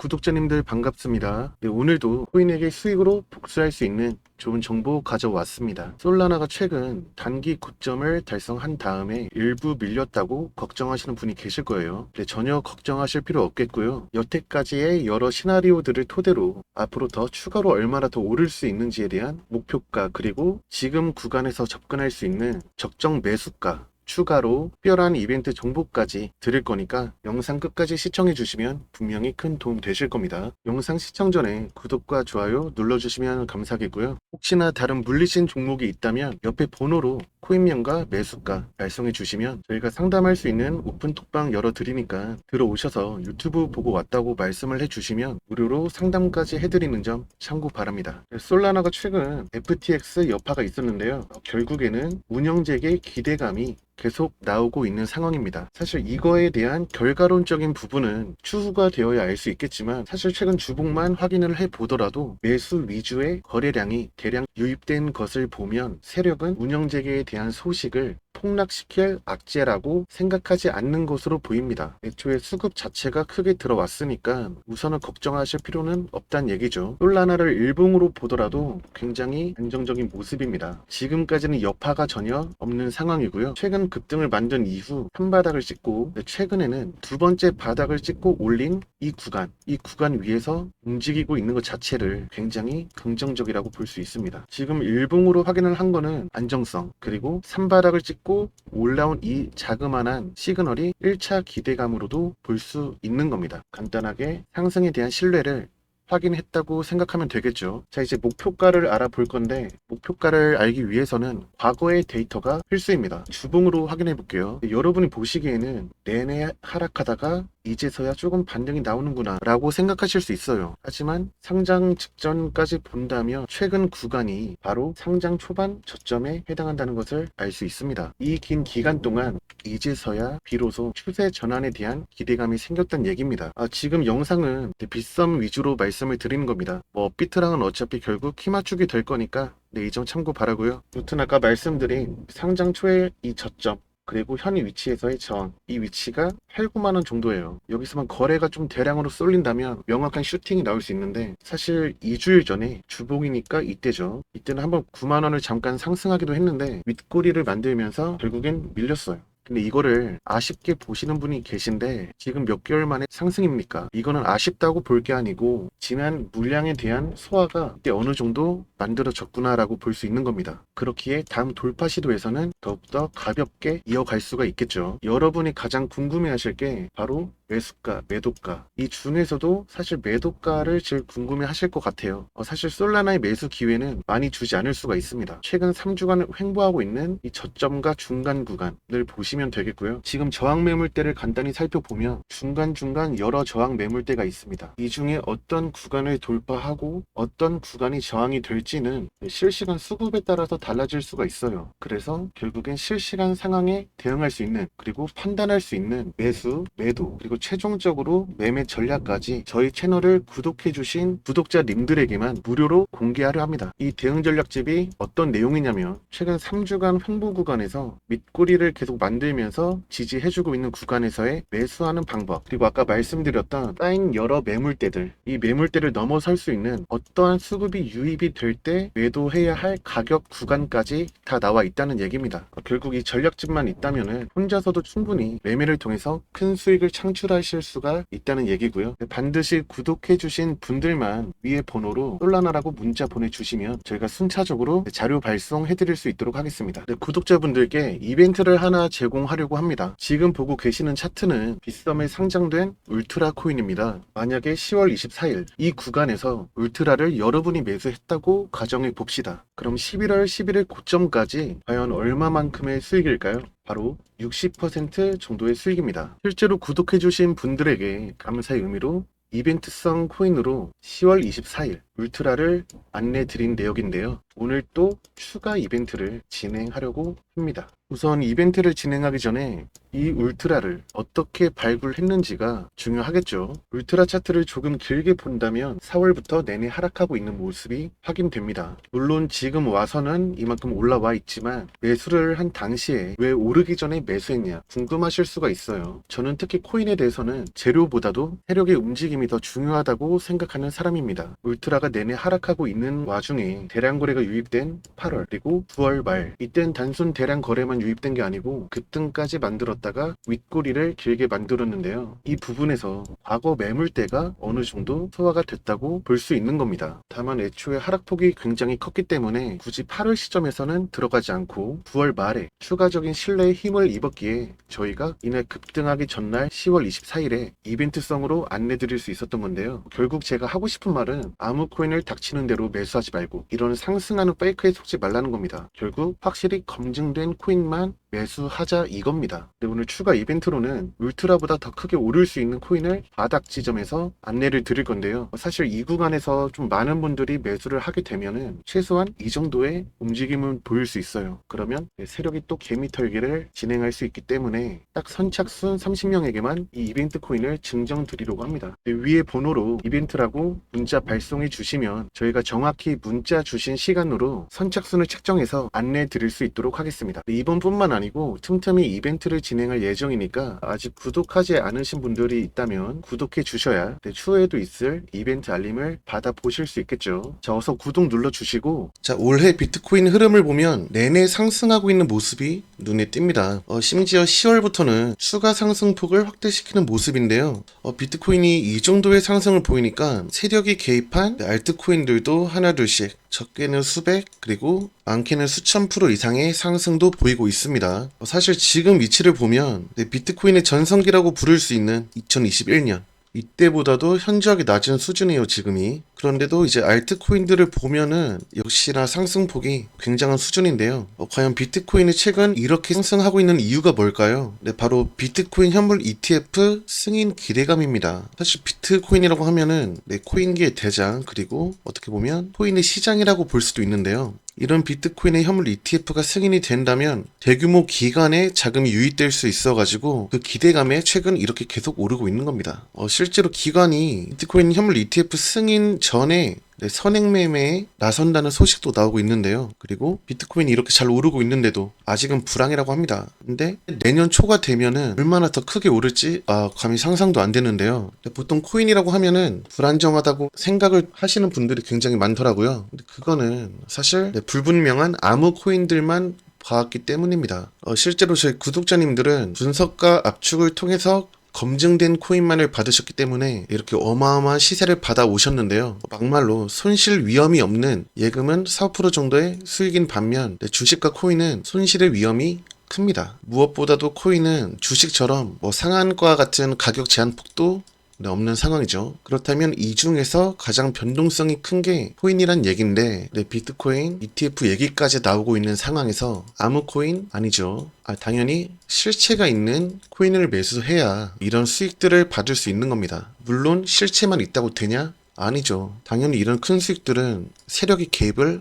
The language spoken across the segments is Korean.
구독자님들 반갑습니다. 네, 오늘도 코인에게 수익으로 복수할 수 있는 좋은 정보 가져왔습니다. 솔라나가 최근 단기 고점을 달성한 다음에 일부 밀렸다고 걱정하시는 분이 계실 거예요. 네, 전혀 걱정하실 필요 없겠고요. 여태까지의 여러 시나리오들을 토대로 앞으로 더 추가로 얼마나 더 오를 수 있는지에 대한 목표가, 그리고 지금 구간에서 접근할 수 있는 적정 매수가, 추가로 특별한 이벤트 정보까지 드릴 거니까 영상 끝까지 시청해 주시면 분명히 큰 도움 되실 겁니다. 영상 시청 전에 구독과 좋아요 눌러주시면 감사하겠고요. 혹시나 다른 물리신 종목이 있다면 옆에 번호로 코인명과 매수가 발송해 주시면 저희가 상담할 수 있는 오픈 톡방 열어드리니까 들어오셔서 유튜브 보고 왔다고 말씀을 해주시면 무료로 상담까지 해드리는 점 참고 바랍니다. 솔라나가 최근 FTX 여파가 있었는데요. 결국에는 운영재계 기대감이 계속 나오고 있는 상황입니다. 사실 이거에 대한 결과론적인 부분은 추후가 되어야 알 수 있겠지만, 사실 최근 주봉만 확인을 해보더라도 매수 위주의 거래량이 대량 유입된 것을 보면 세력은 운영재계에 대한 소식을 폭락시킬 악재라고 생각하지 않는 것으로 보입니다. 애초에 수급 자체가 크게 들어왔으니까 우선은 걱정하실 필요는 없다는 얘기죠. 솔라나를 일봉으로 보더라도 굉장히 안정적인 모습입니다. 지금까지는 여파가 전혀 없는 상황이고요. 최근 급등을 만든 이후 한 바닥을 찍고, 최근에는 두 번째 바닥을 찍고 올린 이 구간 위에서 움직이고 있는 것 자체를 굉장히 긍정적이라고 볼 수 있습니다. 지금 일봉으로 확인을 한 거는 안정성, 그리고 3바닥을 찍고 올라온 이 자그마한 시그널이 1차 기대감으로도 볼 수 있는 겁니다. 간단하게 상승에 대한 신뢰를 확인했다고 생각하면 되겠죠. 자, 이제 목표가를 알아볼 건데, 목표가를 알기 위해서는 과거의 데이터가 필수입니다. 주봉으로 확인해 볼게요. 여러분이 보시기에는 내내 하락하다가 이제서야 조금 반등이 나오는구나 라고 생각하실 수 있어요. 하지만 상장 직전까지 본다면 최근 구간이 바로 상장 초반 저점에 해당한다는 것을 알 수 있습니다. 이 긴 기간 동안 이제서야 비로소 추세 전환에 대한 기대감이 생겼다는 얘기입니다. 지금 영상은 빗썸 위주로 말씀을 드리는 겁니다. 비트랑은 어차피 결국 키 맞추기 될 거니까 이 점 참고 바라고요. 여튼 아까 말씀드린 상장 초의 이 저점, 그리고 현 위치에서의 저항, 이 위치가 8, 9만원 정도예요. 여기서만 거래가 좀 대량으로 쏠린다면 명확한 슈팅이 나올 수 있는데, 사실 2주일 전에 주봉이니까 이때죠. 이때는 한번 9만원을 잠깐 상승하기도 했는데 윗꼬리를 만들면서 결국엔 밀렸어요. 근데 이거를 아쉽게 보시는 분이 계신데, 지금 몇 개월 만에 상승입니까? 이거는 아쉽다고 볼 게 아니고 지난 물량에 대한 소화가 이때 어느 정도 만들어졌구나 라고 볼 수 있는 겁니다. 그렇기에 다음 돌파 시도에서는 더욱더 가볍게 이어갈 수가 있겠죠. 여러분이 가장 궁금해 하실 게 바로 매수가, 매도가. 이 중에서도 사실 매도가를 제일 궁금해 하실 것 같아요. 사실 솔라나의 매수 기회는 많이 주지 않을 수가 있습니다. 최근 3주간 횡보하고 있는 이 저점과 중간 구간을 보시면 되겠고요. 지금 저항 매물대를 간단히 살펴보면 중간중간 여러 저항 매물대가 있습니다. 이 중에 어떤 구간을 돌파하고 어떤 구간이 저항이 될지는 실시간 수급에 따라서 달라질 수가 있어요. 그래서 결국엔 실시간 상황에 대응할 수 있는, 그리고 판단할 수 있는 매수, 매도, 그리고 최종적으로 매매 전략까지 저희 채널을 구독해주신 구독자님들에게만 무료로 공개하려 합니다. 이 대응 전략집이 어떤 내용이냐면, 최근 3주간 횡보 구간에서 밑꼬리를 계속 만들면서 지지해주고 있는 구간에서의 매수하는 방법, 그리고 아까 말씀드렸던 쌓인 여러 매물대들, 이 매물대를 넘어설 수 있는 어떠한 수급이 유입이 될 때 매도해야 할 가격 구간까지 다 나와 있다는 얘기입니다. 결국 이 전략집만 있다면 혼자서도 충분히 매매를 통해서 큰 수익을 창출하실 수가 있다는 얘기고요. 반드시 구독해주신 분들만 위에 번호로 솔라나라고 문자 보내주시면 저희가 순차적으로 자료 발송해드릴 수 있도록 하겠습니다. 구독자분들께 이벤트를 하나 제공하려고 합니다. 지금 보고 계시는 차트는 빗썸에 상장된 울트라 코인입니다. 만약에 10월 24일 이 구간에서 울트라를 여러분이 매수했다고 가정해 봅시다. 그럼 11월 11일 고점까지 과연 얼마만큼의 수익일까요? 바로 60% 정도의 수익입니다. 실제로 구독해주신 분들에게 감사의 의미로 이벤트성 코인으로 10월 24일 울트라를 안내 드린 내역인데요. 오늘 또 추가 이벤트를 진행하려고 합니다. 우선 이벤트를 진행하기 전에 이 울트라를 어떻게 발굴했는지가 중요하겠죠. 울트라 차트를 조금 길게 본다면 4월부터 내내 하락하고 있는 모습이 확인됩니다. 물론 지금 와서는 이만큼 올라와 있지만 매수를 한 당시에 왜 오르기 전에 매수했냐 궁금하실 수가 있어요. 저는 특히 코인에 대해서는 재료보다도 세력의 움직임이 더 중요하다고 생각하는 사람입니다. 울트라가 내내 하락하고 있는 와중에 대량 거래가 유입된 8월 그리고 9월 말, 이땐 단순 대량 거래만 유입된 게 아니고 급등까지 만들었다가 윗꼬리를 길게 만들었는데요. 이 부분에서 과거 매물대가 어느 정도 소화가 됐다고 볼 수 있는 겁니다. 다만 애초에 하락폭이 굉장히 컸기 때문에 굳이 8월 시점에서는 들어가지 않고 9월 말에 추가적인 신뢰의 힘을 입었기에 저희가 이날 급등하기 전날 10월 24일에 이벤트성으로 안내드릴 수 있었던 건데요. 결국 제가 하고 싶은 말은 아무 코인을 닥치는 대로 매수하지 말고 이런 상승하는 페이크에 속지 말라는 겁니다. 결국 확실히 검증된 코인만 매수하자 이겁니다. 네, 오늘 추가 이벤트로는 울트라보다 더 크게 오를 수 있는 코인을 바닥 지점에서 안내를 드릴 건데요. 사실 이 구간에서 좀 많은 분들이 매수를 하게 되면은 최소한 이 정도의 움직임은 보일 수 있어요. 그러면 세력이 또 개미 털기를 진행할 수 있기 때문에 딱 선착순 30명에게만 이 이벤트 코인을 증정 드리려고 합니다. 네, 위에 번호로 이벤트라고 문자 발송해 주시면 저희가 정확히 문자 주신 시간으로 선착순을 책정해서 안내 드릴 수 있도록 하겠습니다. 네, 이번뿐만 아니고 틈틈이 이벤트를 진행할 예정이니까 아직 구독하지 않으신 분들이 있다면 구독해 주셔야 추후에도 있을 이벤트 알림을 받아 보실 수 있겠죠. 자, 어서 구독 눌러 주시고, 자, 올해 비트코인 흐름을 보면 내내 상승하고 있는 모습이 눈에 띕니다. 심지어 10월부터는 추가 상승폭을 확대시키는 모습인데요. 비트코인이 이 정도의 상승을 보이니까 세력이 개입한 알트코인들도 하나둘씩, 적게는 수백 그리고 많게는 수천 프로 이상의 상승도 보이고 있습니다. 사실 지금 위치를 보면 비트코인의 전성기라고 부를 수 있는 2021년 이때보다도 현저하게 낮은 수준이에요, 지금이. 그런데도 이제 알트코인들을 보면은 역시나 상승폭이 굉장한 수준인데요. 과연 비트코인이 최근 이렇게 상승하고 있는 이유가 뭘까요? 네, 바로 비트코인 현물 ETF 승인 기대감입니다. 사실 비트코인이라고 하면은 코인계의 대장, 그리고 어떻게 보면 코인의 시장이라고 볼 수도 있는데요. 이런 비트코인의 현물 ETF가 승인이 된다면 대규모 기관에 자금이 유입될 수 있어가지고 그 기대감에 최근 이렇게 계속 오르고 있는 겁니다. 실제로 기관이 비트코인 현물 ETF 승인 전에 선행매매에 나선다는 소식도 나오고 있는데요. 그리고 비트코인이 이렇게 잘 오르고 있는데도 아직은 불황이라고 합니다. 근데 내년 초가 되면은 얼마나 더 크게 오를지 감히 상상도 안 되는데요. 보통 코인이라고 하면은 불안정하다고 생각을 하시는 분들이 굉장히 많더라고요. 근데 그거는 사실 불분명한 암호 코인들만 봐왔기 때문입니다. 실제로 저희 구독자님들은 분석과 압축을 통해서 검증된 코인만을 받으셨기 때문에 이렇게 어마어마한 시세를 받아 오셨는데요. 막말로 손실 위험이 없는 예금은 4% 정도의 수익인 반면 주식과 코인은 손실의 위험이 큽니다. 무엇보다도 코인은 주식처럼 상한가 같은 가격 제한폭도 없는 상황이죠. 그렇다면 이 중에서 가장 변동성이 큰 게 코인이란 얘기인데 비트코인 ETF 얘기까지 나오고 있는 상황에서 아무 코인 아니죠. 당연히 실체가 있는 코인을 매수해야 이런 수익들을 받을 수 있는 겁니다. 물론 실체만 있다고 되냐? 아니죠. 당연히 이런 큰 수익들은 세력이 개입을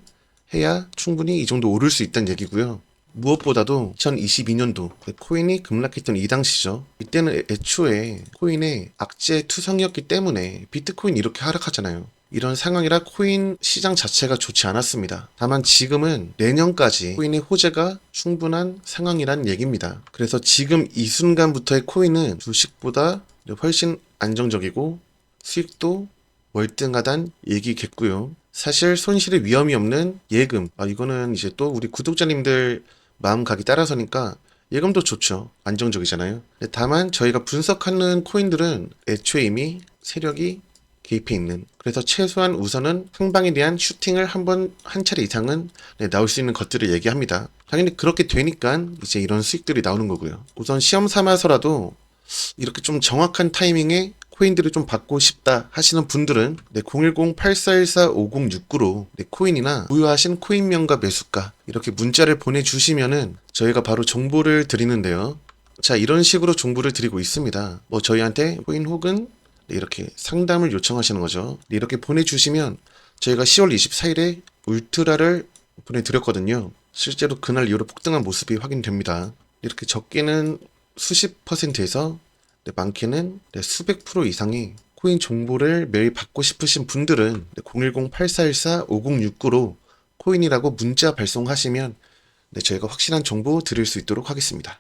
해야 충분히 이 정도 오를 수 있다는 얘기고요. 무엇보다도 2022년도 코인이 급락했던 이 당시죠. 이때는 애초에 코인의 악재 투성이었기 때문에 비트코인 이렇게 하락하잖아요. 이런 상황이라 코인 시장 자체가 좋지 않았습니다. 다만 지금은 내년까지 코인의 호재가 충분한 상황이란 얘기입니다. 그래서 지금 이 순간부터의 코인은 주식보다 훨씬 안정적이고 수익도 월등하단 얘기겠고요. 사실 손실의 위험이 없는 예금, 이거는 이제 또 우리 구독자님들 마음가기 따라서니까 예금도 좋죠. 안정적이잖아요. 다만 저희가 분석하는 코인들은 애초에 이미 세력이 개입해 있는, 그래서 최소한 우선은 상방에 대한 슈팅을 한 차례 이상은 나올 수 있는 것들을 얘기합니다. 당연히 그렇게 되니까 이제 이런 수익들이 나오는 거고요. 우선 시험 삼아서라도 이렇게 좀 정확한 타이밍에 코인들을 좀 받고 싶다 하시는 분들은 010-8414-5069로 코인이나 보유하신 코인명과 매수가 이렇게 문자를 보내주시면은 저희가 바로 정보를 드리는데요. 자, 이런 식으로 정보를 드리고 있습니다. 저희한테 코인 혹은 이렇게 상담을 요청하시는 거죠. 이렇게 보내주시면 저희가 10월 24일에 울트라를 보내드렸거든요. 실제로 그날 이후로 폭등한 모습이 확인됩니다. 이렇게 적게는 수십 퍼센트에서 많게는 수백 프로 이상의 코인 정보를 매일 받고 싶으신 분들은 010-8414-5069로 코인이라고 문자 발송하시면 저희가 확실한 정보 드릴 수 있도록 하겠습니다.